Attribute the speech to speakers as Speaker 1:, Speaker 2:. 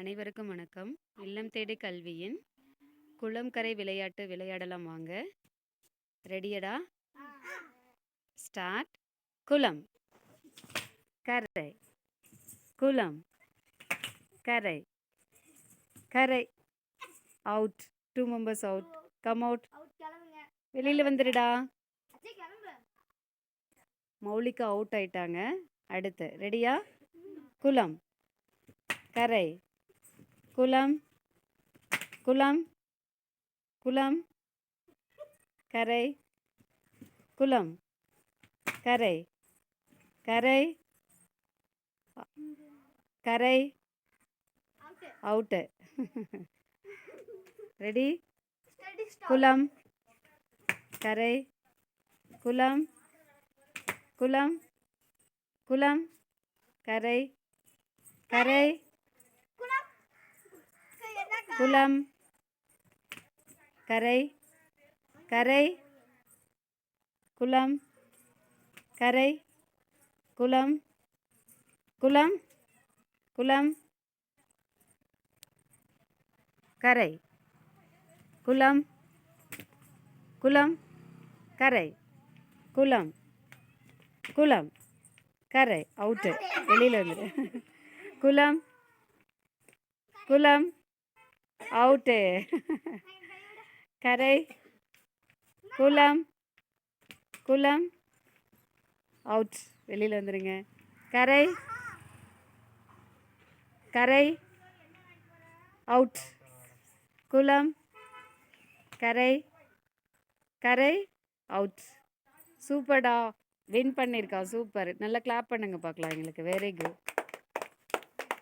Speaker 1: அனைவருக்கும் வணக்கம். இல்லம் தேடி கல்வியின் குளம் கரை விளையாட்டு விளையாடலாம் வாங்க. ரெடியடா? ஸ்டார்ட். குளம், கரை, குளம், கரை, கரை. Out. 2 members out. Come out. வெளியில் வந்துடுடா. மௌலிகா அவுட் ஆயிட்டாங்க. அடுத்து ரெடியா? குளம், கரை, குளம், குளம், குளம், கரை, குளம், கரை, கரை, கரை. அவுட்டு. ரெடி? குளம், கரை, குளம், குளம், குளம், கரை, கரை, குளம், கரை, கரை, குளம், கரை, குளம், குளம், குளம், கரை, குளம், குளம், கரை, குளம், குளம், கரை. அவுட்டு. வெளியில் வந்துடு. குளம், குளம், அவுட்டு. கரை, குளம், குளம், அவுட். வெளியில் வந்துடுங்க. கரை, கரை, அவுட். குளம், கரை, கரை, அவுட். சூப்பர்டா. வின் பண்ணியிருக்கா. சூப்பர். நல்லா கிளாப் பண்ணுங்க பார்க்கலாம் எங்களுக்கு. Very good.